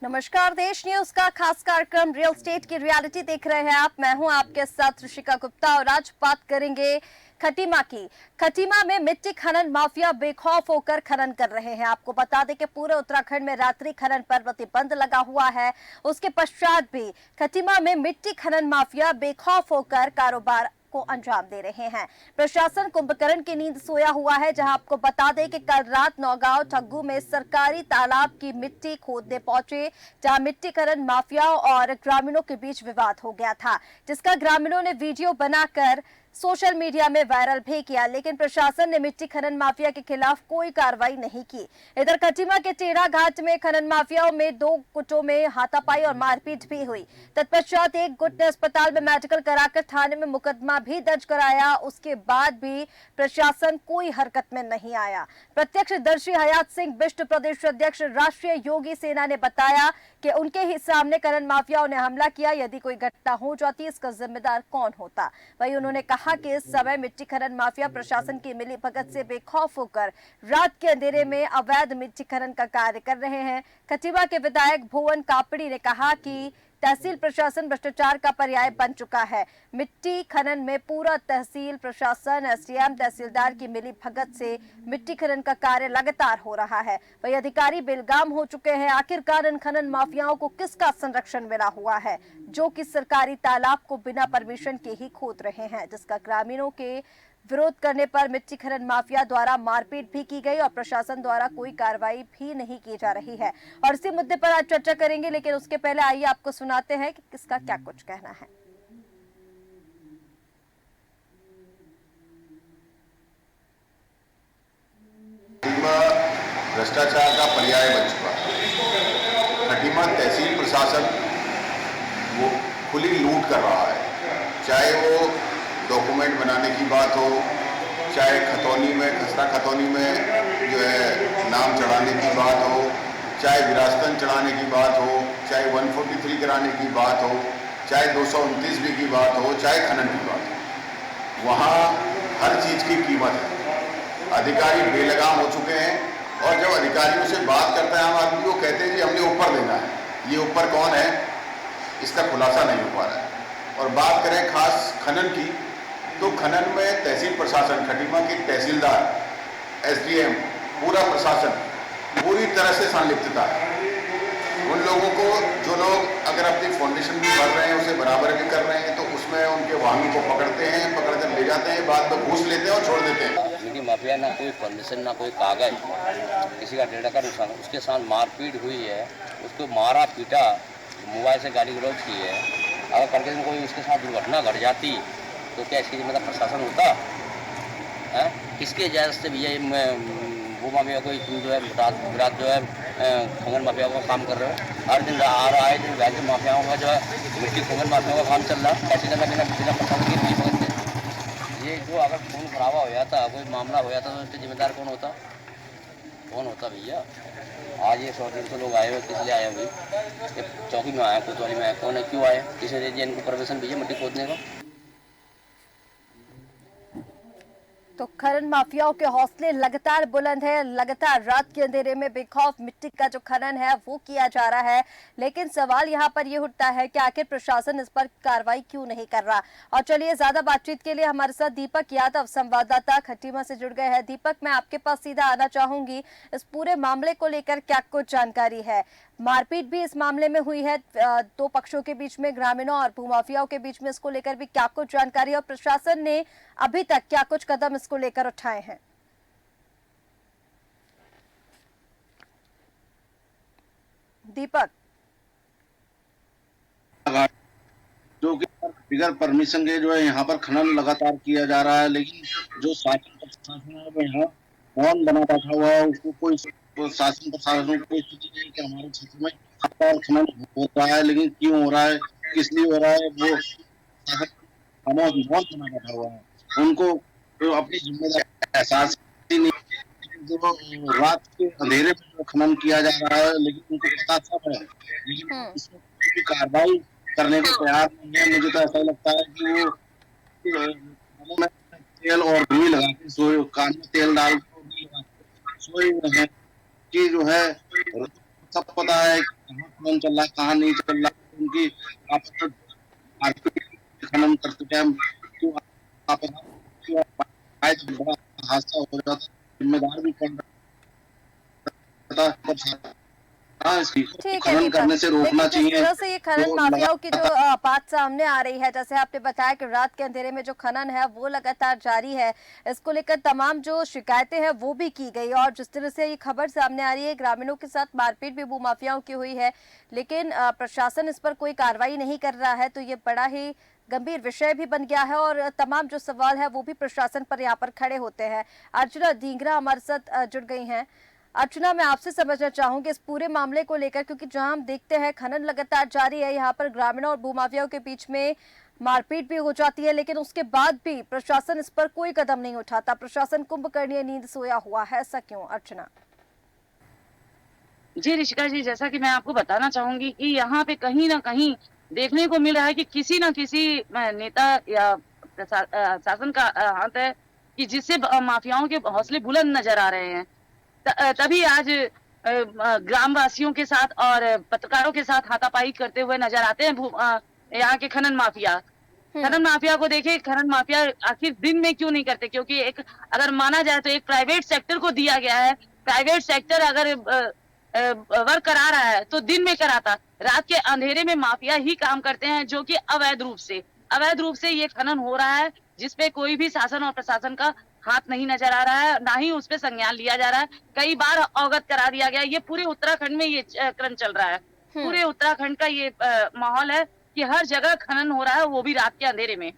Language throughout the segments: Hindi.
नमस्कार, देश न्यूज का खास कार्यक्रम रियल स्टेट की रियलिटी देख रहे हैं आप। मैं हूं आपके साथ ऋषिका गुप्ता और आज बात करेंगे खटीमा की। खटीमा में मिट्टी खनन माफिया बेखौफ होकर खनन कर रहे हैं। आपको बता दें कि पूरे उत्तराखंड में रात्रि खनन पर प्रतिबंध लगा हुआ है। उसके पश्चात भी खटीमा में मिट्टी खनन माफिया बेखौफ होकर कारोबार को अंजाम दे रहे हैं। प्रशासन कुंभकर्ण की नींद सोया हुआ है, जहां आपको बता दें कि कल रात नौगांव ठग्गू में सरकारी तालाब की मिट्टी खोदने पहुंचे, जहां मिट्टी खनन माफिया और ग्रामीणों के बीच विवाद हो गया था, जिसका ग्रामीणों ने वीडियो बनाकर सोशल मीडिया में वायरल भी किया। लेकिन प्रशासन ने मिट्टी खनन माफिया के खिलाफ कोई कार्रवाई नहीं की। इधर खटीमा के टेढ़ा घाट में खनन माफियाओं में 2 गुटों में हाथापाई और मारपीट भी हुई। तत्पश्चात एक गुट ने अस्पताल में मेडिकल कराकर थाने में मुकदमा भी दर्ज कराया। उसके बाद भी प्रशासन कोई हरकत में नहीं आया। प्रत्यक्षदर्शी हयात सिंह बिष्ट, प्रदेश अध्यक्ष राष्ट्रीय योगी सेना, ने बताया कि उनके ही सामने खनन माफियाओं ने हमला किया। यदि कोई घटना हो जाती, इसका जिम्मेदार कौन होता। वहीं उन्होंने कहा कि इस समय मिट्टी खनन माफिया प्रशासन की मिलीभगत से बेखौफ होकर रात के अंधेरे में अवैध मिट्टी खनन का कार्य कर रहे हैं। खटीमा के विधायक भुवन कापड़ी ने कहा कि तहसील प्रशासन भ्रष्टाचार का पर्याय बन चुका है। मिट्टी खनन में पूरा तहसील प्रशासन, एसडीएम, तहसीलदार की मिलीभगत से मिट्टी खनन का कार्य लगातार हो रहा है। वही अधिकारी बेलगाम हो चुके हैं। आखिरकार इन खनन माफियाओं को किसका संरक्षण मिला हुआ है, जो कि सरकारी तालाब को बिना परमिशन के ही खोद रहे हैं, जिसका ग्रामीणों के विरोध करने पर मिट्टी खनन माफिया द्वारा मारपीट भी की गई और प्रशासन द्वारा कोई कार्रवाई भी नहीं की जा रही है। और इसी मुद्दे पर आज चर्चा करेंगे, लेकिन उसके पहले आइए आपको सुनाते हैं कि किसका क्या कुछ कहना है। भ्रष्टाचार का पर्याय बन चुका है। खटीमा तहसील प्रशासन वो खुली लूट कर रहा है, चाहे वो डॉक्यूमेंट बनाने की बात हो, चाहे खतौनी में, खसरा खतौनी में जो है नाम चढ़ाने की बात हो, चाहे विरासतन चढ़ाने की बात हो, चाहे 143 कराने की बात हो, चाहे 229 बी की बात हो, चाहे खनन की बात हो, वहाँ हर चीज़ की कीमत है। अधिकारी बेलगाम हो चुके हैं और जब अधिकारियों से बात करता है आम आदमी, वो कहते हैं जी हमने ऊपर देना है। ये ऊपर कौन है, इसका खुलासा नहीं हो पा रहा है। और बात करें खास खनन की, तो खनन में तहसील प्रशासन, खटीमा की तहसीलदार, एसडीएम, पूरा प्रशासन पूरी तरह से संलिप्तता है। उन लोगों को, जो लोग अगर अपनी फाउंडेशन भी भर रहे हैं, उसे बराबर भी कर रहे हैं, तो उसमें उनके वाहनों को पकड़ते हैं, पकड़कर ले जाते हैं, बाद में घूस लेते हैं और छोड़ देते हैं। क्योंकि माफिया ना कोई परमिशन, ना कोई कागज, किसी का डेटा का नुकसान, उसके साथ मारपीट हुई है, उसको मारा पीटा, मोबाइल से गाली गलौज की है। अगर करके कोई उसके साथ दुर्घटना घट जाती तो क्या इसकी जिम्मेदार प्रशासन होता है? किसके इजाज़त से भैया वो माफिया कोई जो है रात जो है खनन माफिया का काम कर रहे हो? हर दिन आ रहा है, दिन वैसे माफियाओं का जो है मिट्टी खनन माफियाओं का काम चल रहा है। ऐसे चलना बिना प्रशासन की मिलीभगत से। ये जो अगर खून खराबा हो जाता, कोई मामला हो जाता, तो इसके जिम्मेदार कौन होता? कौन होता भैया? आज ये 100-150 लोग आए हुए, किस लिए आए हुए? चौकी में आए, कोतवाली में आए, कौन है, क्यों आए, किसी ने दिया इनको परमिशन भैया मिट्टी खोदने का? तो खनन माफियाओं के हौसले लगातार बुलंद है। लगातार रात के अंधेरे में बेखौफ मिट्टी का जो खनन है वो किया जा रहा है। लेकिन सवाल यहाँ पर ये उठता है कि आखिर प्रशासन इस पर कार्रवाई क्यों नहीं कर रहा। और चलिए, ज्यादा बातचीत के लिए हमारे साथ दीपक यादव, संवाददाता खटीमा से जुड़ गए हैं। दीपक, मैं आपके पास सीधा आना चाहूंगी। इस पूरे मामले को लेकर क्या कुछ जानकारी है? मारपीट भी इस मामले में हुई है 2 पक्षों के बीच में, ग्रामीणों और भूमाफियाओं के बीच में। इसको लेकर भी क्या कुछ जानकारी है और प्रशासन ने अभी तक क्या कुछ कदम इसको लेकर उठाए हैं? दीपक। जो कि बिगर परमिशन के जो है यहाँ पर खनन लगातार किया जा रहा है, लेकिन जो शासन प्रशासन है वो यहाँ मौन बना बैठा हुआ है। उसको कोई शासन प्रशासन को कोई सूची नहीं कि हमारे क्षेत्र में लगातार खनन हो रहा है, लेकिन क्यों हो रहा है, किस लिए हो रहा है, वो शासन मौन बना बैठा हुआ है। उनको तो अपनी जिम्मेदारी एहसास ही नहीं। जो रात के अंधेरे में जो खनन किया जा रहा है, लेकिन उनको पता सब है, लेकिन इसमें कोई कार्रवाई करने को तैयार नहीं है। मुझे तो ऐसा लगता है कि वो में तेल और रुई लगा के सोए, कान में तेल डाल के सोए हुए हैं कि जो है सब पता है कहाँ खनन चल रहा है, कहाँ नहीं चल रहा है, उनकी आपस में मारपीट खनन करते टाइम क्यों आपस में क्यों बड़ा हादसा हो जाता, जिम्मेदार भी कौन रहता है, हाँ इसकी ठीक है खनन दीपक, करने से रोकना लेकिन जिस चाहिए। तरह से ये खनन तो माफियाओं की जो बात सामने आ रही है, जैसे आपने बताया कि रात के अंधेरे में जो खनन है वो लगातार जारी है, इसको लेकर तमाम जो शिकायतें हैं वो भी की गई, और जिस तरह से ये खबर सामने आ रही है ग्रामीणों के साथ मारपीट भी भूमाफियाओं की हुई है, लेकिन प्रशासन इस पर कोई कार्रवाई नहीं कर रहा है, तो ये बड़ा ही गंभीर विषय भी बन गया है और तमाम जो सवाल है वो भी प्रशासन पर यहाँ पर खड़े होते हैं। अर्चना ढींगरा हमारे साथ जुड़ गई हैं। अर्चना, मैं आपसे समझना चाहूंगी इस पूरे मामले को लेकर, क्योंकि जहां हम देखते हैं खनन लगातार जारी है, यहाँ पर ग्रामीणों और भूमाफियाओं के बीच में मारपीट भी हो जाती है, लेकिन उसके बाद भी प्रशासन इस पर कोई कदम नहीं उठाता। प्रशासन कुंभकर्णीय नींद सोया हुआ है, ऐसा क्यों अर्चना? जी ऋषिका जी, जैसा कि मैं आपको बताना चाहूंगी कि यहाँ पे कहीं ना कहीं देखने को मिल रहा है कि किसी न किसी नेता या शासन का हाथ है कि जिससे माफियाओं के हौसले बुलंद नजर आ रहे हैं। तभी आज ग्रामवासियों के साथ और पत्रकारों के साथ हाथापाई करते हुए नजर आते हैं यहाँ के खनन माफिया। खनन माफिया को देखिए, खनन माफिया आखिर दिन में क्यों नहीं करते? क्योंकि एक अगर माना जाए तो एक प्राइवेट सेक्टर को दिया गया है, प्राइवेट सेक्टर अगर वर्क करा रहा है तो दिन में कराता। रात के अंधेरे में माफिया ही काम करते हैं, जो कि अवैध रूप से ये खनन हो रहा है, जिसपे कोई भी शासन और प्रशासन का हाथ नहीं नजर आ रहा है, ना ही उस पे संज्ञान लिया जा रहा है। कई बार अवगत करा दिया गया। ये पूरे उत्तराखंड में ये क्रम चल रहा है। पूरे उत्तराखंड का ये माहौल है कि हर जगह खनन हो रहा है, वो भी रात के अंधेरे में।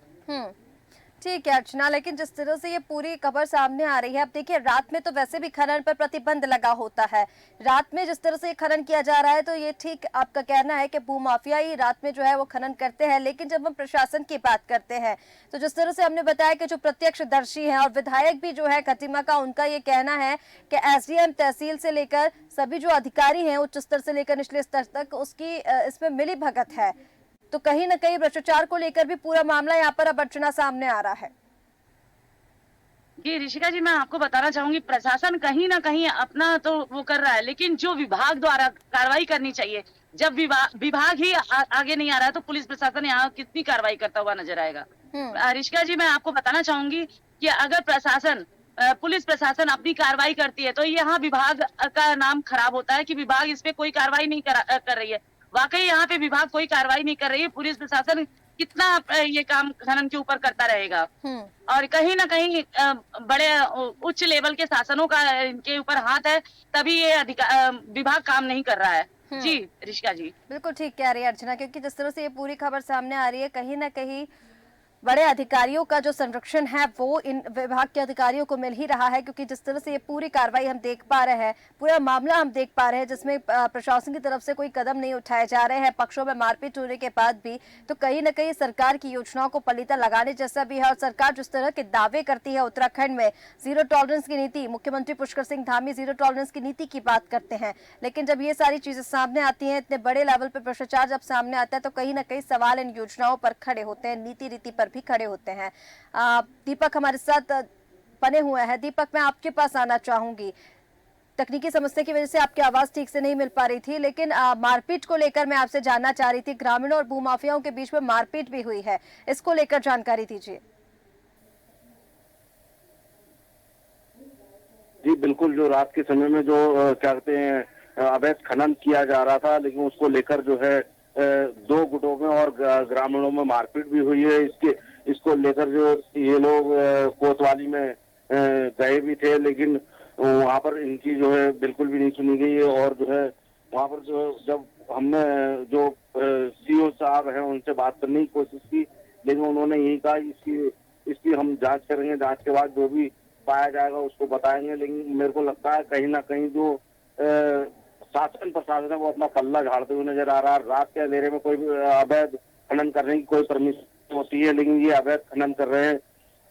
ठीक है अर्चना, लेकिन जिस तरह से ये पूरी खबर सामने आ रही है, अब देखिए रात में तो वैसे भी खनन पर प्रतिबंध लगा होता है, रात में जिस तरह से खनन किया जा रहा है तो ये ठीक आपका कहना है कि भूमाफिया ही रात में जो है वो खनन करते हैं, लेकिन जब हम प्रशासन की बात करते हैं तो जिस तरह से हमने बताया कि जो प्रत्यक्षदर्शी हैं और विधायक भी जो है खटीमा का, उनका ये कहना है कि एसडीएम तहसील से लेकर सभी जो अधिकारी हैं उच्च स्तर से लेकर निचले स्तर तक उसकी इसमें मिली भगत है, तो कहीं ना कहीं भ्रष्टाचार को लेकर भी पूरा मामला यहाँ पर अब अर्चना सामने आ रहा है। जी ऋषिका जी, मैं आपको बताना चाहूंगी प्रशासन कहीं ना कहीं अपना तो वो कर रहा है, लेकिन जो विभाग द्वारा कार्रवाई करनी चाहिए, जब विभाग ही आगे नहीं आ रहा है तो पुलिस प्रशासन यहाँ कितनी कार्रवाई करता हुआ नजर आएगा। ऋषिका जी, मैं आपको बताना चाहूंगी कि अगर पुलिस प्रशासन अपनी कार्रवाई करती है तो यहाँ विभाग का नाम खराब होता है कि विभाग इस पे कोई कार्रवाई नहीं कर रही है। वाकई यहाँ पे विभाग कोई कार्रवाई नहीं कर रही है, पुलिस प्रशासन कितना ये काम खनन के ऊपर करता रहेगा। और कहीं ना कहीं बड़े उच्च लेवल के शासनों का इनके ऊपर हाथ है, तभी ये विभाग काम नहीं कर रहा है। जी ऋषिका जी, बिल्कुल ठीक कह रही है अर्चना, क्योंकि जिस तरह से ये पूरी खबर सामने आ रही है, कहीं ना कहीं बड़े अधिकारियों का जो संरक्षण है वो इन विभाग के अधिकारियों को मिल ही रहा है, क्योंकि जिस तरह से ये पूरी कार्रवाई हम देख पा रहे हैं, पूरा मामला हम देख पा रहे हैं जिसमें प्रशासन की तरफ से कोई कदम नहीं उठाए जा रहे हैं, पक्षों में मारपीट होने के बाद भी, तो कहीं ना कहीं सरकार की योजनाओं को पलीता लगाने जैसा भी है। और सरकार जिस तरह के दावे करती है उत्तराखंड में जीरो टॉलरेंस की नीति, मुख्यमंत्री पुष्कर सिंह धामी जीरो टॉलरेंस की नीति की बात करते हैं, लेकिन जब ये सारी चीजें सामने आती हैं, इतने बड़े लेवल पर भ्रष्टाचार जब सामने आता है, तो कहीं ना कहीं सवाल इन योजनाओं पर खड़े होते हैं, नीति रीति पर भी खड़े होते हैं। दीपक हमारे साथ बने हुए हैं। दीपक, मैं आपके पास आना चाहूंगी, तकनीकी समस्या की वजह से आपकी आवाज ठीक से नहीं मिल पा रही थी, लेकिन मारपीट को लेकर मैं आपसे जानना चाह रही थी। ग्रामीणों और भूमाफियाओं के बीच में मारपीट भी हुई है, इसको लेकर जानकारी दीजिए। जी बिल्कुल, जो रात के समय में जो क्या कहते हैं अवैध खनन किया जा रहा था, लेकिन उसको लेकर जो है दो गुटों में और ग्रामीणों में मारपीट भी हुई है। इसको लेकर जो ये लोग कोतवाली में गए भी थे, लेकिन वहां पर इनकी जो है बिल्कुल भी नहीं सुनी गई है। और जो है वहां पर जो जब हमने जो सीओ साहब हैं उनसे बात करने की कोशिश की, लेकिन उन्होंने यही कहा इसकी हम जांच करेंगे, जांच के बाद जो भी पाया जाएगा उसको बताएंगे। लेकिन मेरे को लगता है कहीं ना कहीं जो शासन प्रशासन है वो अपना पल्ला झाड़ते हुए नजर आ रहा है। रात के अंधेरे में कोई अवैध खनन करने की कोई परमिशन होती है, लेकिन ये अवैध खनन कर रहे हैं,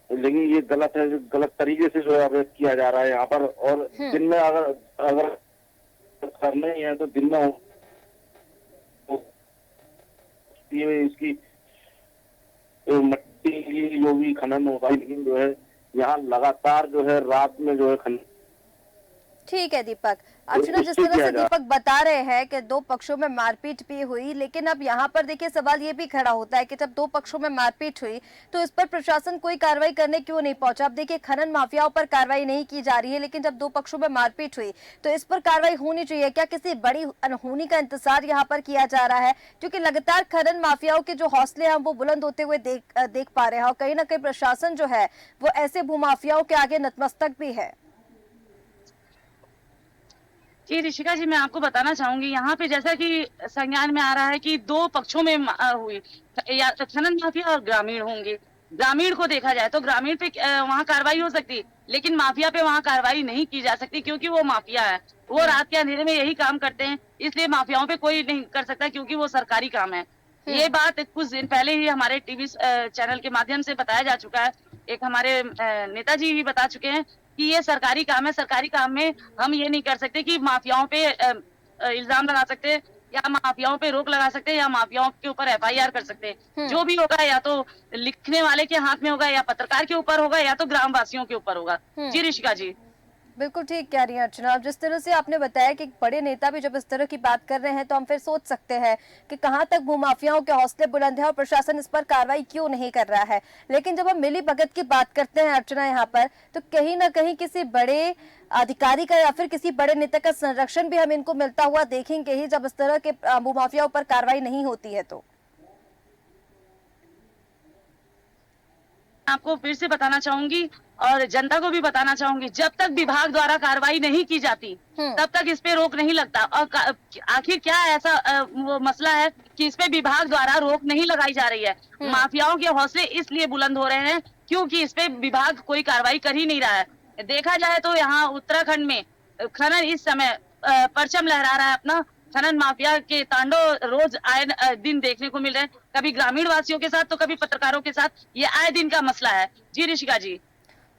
लेकिन ये गलत है, गलत तरीके से जो है अवैध किया जा रहा है यहाँ पर। और दिन में अगर करने ही है तो दिन में इसकी मट्टी की जो भी खनन होता है, लेकिन जो है यहाँ लगातार जो है रात में जो है खनन ठीक है दीपक। अर्चना, जिस उससे तरह से किया जा- दीपक बता रहे हैं कि दो पक्षों में मारपीट भी हुई, लेकिन अब यहाँ पर देखिए सवाल ये भी खड़ा होता है कि जब दो पक्षों में मारपीट हुई तो इस पर प्रशासन कोई कार्रवाई करने क्यों नहीं पहुंचा। अब देखिए खनन माफियाओं पर कार्रवाई नहीं की जा रही है, लेकिन जब दो पक्षों में मारपीट हुई तो इस पर कार्रवाई होनी चाहिए। क्या किसी बड़ी अनहोनी का इंतजार यहाँ पर किया जा रहा है? क्योंकि लगातार खनन माफियाओं के जो हौसले हैं वो बुलंद होते हुए देख पा रहे हैं, और कहीं ना कहीं प्रशासन जो है वो ऐसे भूमाफियाओं के आगे नतमस्तक भी है। जी ऋषिका जी, मैं आपको बताना चाहूंगी यहाँ पे जैसा कि संज्ञान में आ रहा है कि दो पक्षों में हुई, या तो खनन माफिया और ग्रामीण होंगे। ग्रामीण को देखा जाए तो ग्रामीण पे वहाँ कार्रवाई हो सकती, लेकिन माफिया पे वहाँ कार्रवाई नहीं की जा सकती, क्योंकि वो माफिया है। वो रात के अंधेरे में यही काम करते हैं, इसलिए माफियाओं पे कोई नहीं कर सकता, क्योंकि वो सरकारी काम है। ये बात कुछ दिन पहले ही हमारे टीवी चैनल के माध्यम से बताया जा चुका है। एक हमारे नेताजी भी बता चुके हैं कि ये सरकारी काम है। सरकारी काम में हम ये नहीं कर सकते कि माफियाओं पे इल्जाम लगा सकते, या माफियाओं पे रोक लगा सकते, या माफियाओं के ऊपर FIR कर सकते। जो भी होगा या तो लिखने वाले के हाथ में होगा, या पत्रकार के ऊपर होगा, या तो ग्रामवासियों के ऊपर होगा। जी ऋषिका जी, बिल्कुल ठीक कह रही हैं अर्चना। अब जिस तरह से आपने बताया कि बड़े नेता भी जब इस तरह की बात कर रहे हैं तो हम फिर सोच सकते हैं कि कहां तक भूमाफियाओं के हौसले बुलंद हैं और प्रशासन इस पर कार्रवाई क्यों नहीं कर रहा है। लेकिन जब हम मिली भगत की बात करते हैं अर्चना यहाँ पर, तो कहीं ना कहीं किसी बड़े अधिकारी का या फिर किसी बड़े नेता का संरक्षण भी हम इनको मिलता हुआ देखेंगे ही, जब इस तरह के भूमाफियाओं पर कार्रवाई नहीं होती है तो। आपको फिर से बताना चाहूंगी और जनता को भी बताना चाहूंगी, जब तक विभाग द्वारा कार्रवाई नहीं की जाती तब तक इस पे रोक नहीं लगता। और आखिर क्या ऐसा वो मसला है कि इस पे विभाग द्वारा रोक नहीं लगाई जा रही है? माफियाओं के हौसले इसलिए बुलंद हो रहे हैं क्योंकि इस पे विभाग कोई कार्रवाई कर ही नहीं रहा है। देखा जाए तो यहाँ उत्तराखंड में खनन इस समय परचम लहरा रहा है अपना। खनन माफिया के तांडव रोज आए दिन देखने को मिल रहे हैं, कभी ग्रामीण वासियों के साथ तो कभी पत्रकारों के साथ। ये आए दिन का मसला है। जी ऋषिका जी,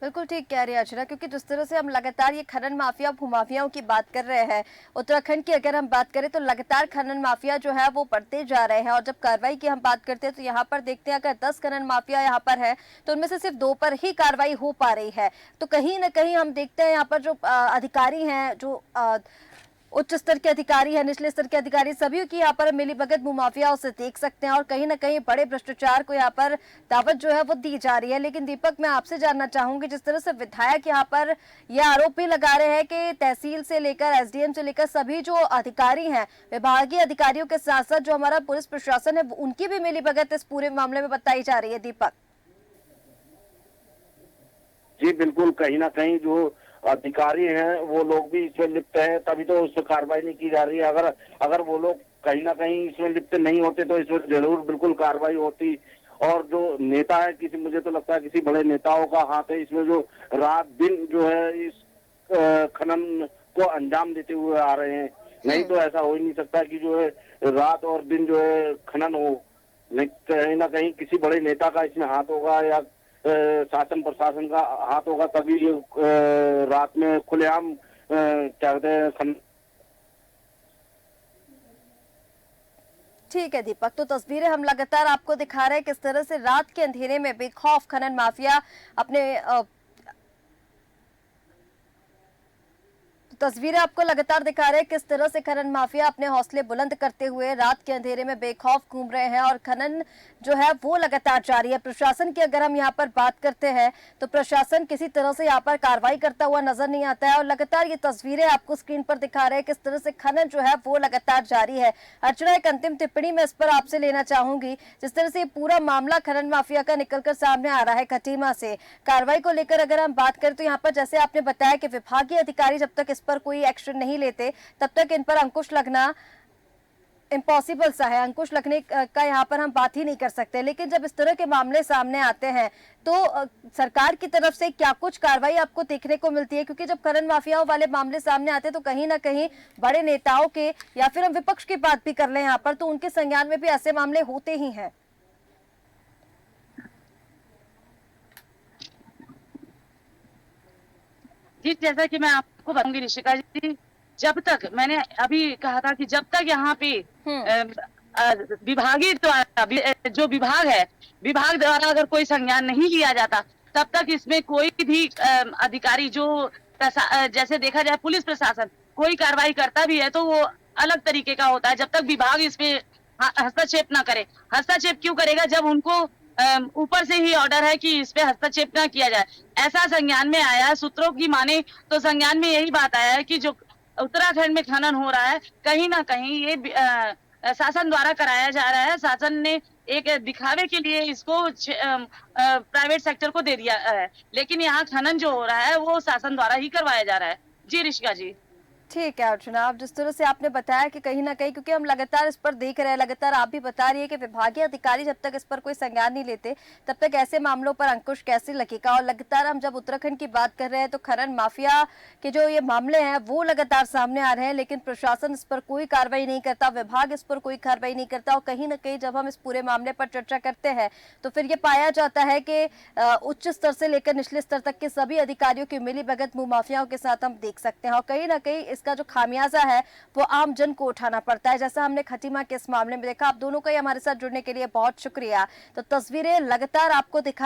बिल्कुल ठीक कह रही है अर्चना, क्योंकि जिस तरह से हम लगातार ये खनन माफिया भूमाफियाओं की बात कर रहे हैं, उत्तराखंड की अगर हम बात करें तो लगातार खनन माफिया जो है वो बढ़ते जा रहे हैं। और जब कार्रवाई की हम बात करते हैं तो यहाँ पर देखते हैं अगर 10 खनन माफिया यहाँ पर है तो उनमें से सिर्फ 2 पर ही कार्रवाई हो पा रही है। तो कहीं ना कहीं हम देखते हैं यहाँ पर जो अधिकारी हैं, जो उच्च स्तर के अधिकारी है, निचले स्तर के अधिकारी, सभी की यहाँ पर मिली भगत भूमाफियाओं से देख सकते हैं। और कहीं ना कहीं बड़े भ्रष्टाचार को यहाँ पर दावत जो है वो दी जा रही है। लेकिन दीपक, मैं आपसे जानना चाहूंगी, जिस तरह से विधायक यहाँ पर यह आरोप भी लगा रहे हैं कि तहसील से लेकर SDM से लेकर सभी जो अधिकारी हैं, विभागीय अधिकारियों के साथ साथ जो हमारा पुलिस प्रशासन है, उनकी भी मिली भगत इस पूरे मामले में बताई जा रही है। दीपक जी बिल्कुल, कहीं ना कहीं जो अधिकारी हैं वो लोग भी इसमें लिप्त हैं, तभी तो उस पर कार्रवाई नहीं की जा रही है। अगर वो लोग कहीं ना कहीं इसमें लिप्त नहीं होते तो इसमें जरूर बिल्कुल कार्रवाई होती। और जो नेता है, मुझे तो लगता है किसी बड़े नेताओं का हाथ है इसमें, जो रात दिन जो है इस खनन को अंजाम देते हुए आ रहे हैं। नहीं तो ऐसा हो ही नहीं सकता कि जो है रात और दिन जो है खनन हो। कहीं ना कहीं किसी बड़े नेता का इसमें हाथ होगा, या शासन प्रशासन का हाथ होगा, तभी ये रात में खुलेआम क्या कहते हैं। ठीक है दीपक, तो तस्वीरें हम लगातार आपको दिखा रहे हैं किस तरह से रात के अंधेरे में बेखौफ खनन माफिया अपने तस्वीरें आपको लगातार दिखा रहे हैं किस तरह से खनन माफिया अपने हौसले बुलंद करते हुए रात के अंधेरे में बेखौफ घूम रहे हैं। और खनन जो है वो लगातार जारी है। प्रशासन की अगर हम यहाँ पर बात करते हैं तो प्रशासन किसी तरह से यहाँ पर कार्रवाई करता हुआ नजर नहीं आता है। और लगातार ये तस्वीरें आपको स्क्रीन पर दिखा रहे हैं किस तरह से खनन जो है वो लगातार जारी है। अर्चना, एक अंतिम टिप्पणी मैं इस पर आपसे लेना चाहूंगी। जिस तरह से पूरा मामला खनन माफिया का निकलकर सामने आ रहा है खटीमा से, कार्रवाई को लेकर अगर हम बात करें तो यहाँ पर जैसे आपने बताया कि विभागीय अधिकारी जब तक इस पर कोई एक्शन नहीं लेते तब तक इन पर अंकुश लगना इम्पॉसिबल सा है। अंकुश लगने का यहाँ पर हम बात ही नहीं कर सकते। लेकिन जब इस तरह के मामले सामने आते हैं तो सरकार की तरफ से क्या कुछ कार्रवाई आपको देखने को मिलती है? क्योंकि जब खनन माफियाओं वाले मामले सामने आते हैं तो कहीं ना कहीं बड़े नेताओं के, या फिर हम विपक्ष की बात भी कर लें यहाँ पर, तो उनके संज्ञान में भी ऐसे मामले होते ही हैं। जी जैसा कि मैं आपको बताऊंगी ऋषिका जी, जब तक मैंने अभी कहा था कि जब तक यहाँ पे विभागीय द्वारा जो विभाग है, विभाग द्वारा अगर कोई संज्ञान नहीं लिया जाता तब तक इसमें कोई भी अधिकारी जो जैसे देखा जाए पुलिस प्रशासन कोई कार्रवाई करता भी है तो वो अलग तरीके का होता है, जब तक विभाग इसमें हस्तक्षेप ना करे। हस्तक्षेप क्यों करेगा जब उनको ऊपर से ही ऑर्डर है कि इस पे हस्तक्षेप ना किया जाए। ऐसा संज्ञान में आया, सूत्रों की माने तो संज्ञान में यही बात आया है कि जो उत्तराखंड में खनन हो रहा है कहीं ना कहीं ये शासन द्वारा कराया जा रहा है। शासन ने एक दिखावे के लिए इसको प्राइवेट सेक्टर को दे दिया है, लेकिन यहाँ खनन जो हो रहा है वो शासन द्वारा ही करवाया जा रहा है। जी ऋषिका जी। ठीक है अर्चना, आप जिस तरह से आपने बताया कि कहीं ना कहीं, क्योंकि हम लगातार इस पर देख रहे हैं, लगातार आप भी बता रही है कि विभागीय अधिकारी जब तक इस पर कोई संज्ञान नहीं लेते तब तक ऐसे मामलों पर अंकुश कैसे लगेगा। और लगातार हम जब उत्तराखंड की बात कर रहे हैं तो खनन माफिया के जो ये मामले हैं वो लगातार सामने आ रहे हैं, लेकिन प्रशासन इस पर कोई कार्रवाई नहीं करता, विभाग इस पर कोई कार्रवाई नहीं करता। और कहीं ना कहीं जब हम इस पूरे मामले पर चर्चा करते हैं तो फिर ये पाया जाता है कि उच्च स्तर से लेकर निचले स्तर तक के सभी अधिकारियों की मिलीभगत मुंह माफियाओं के साथ हम देख सकते हैं। और कहीं ना कहीं इसका जो खामियाजा है वो आम जन को उठाना पड़ता है, जैसा हमने खटीमा के इस मामले में देखा। आप दोनों का ही हमारे साथ जुड़ने के लिए बहुत शुक्रिया। तो तस्वीरें लगातार आपको दिखा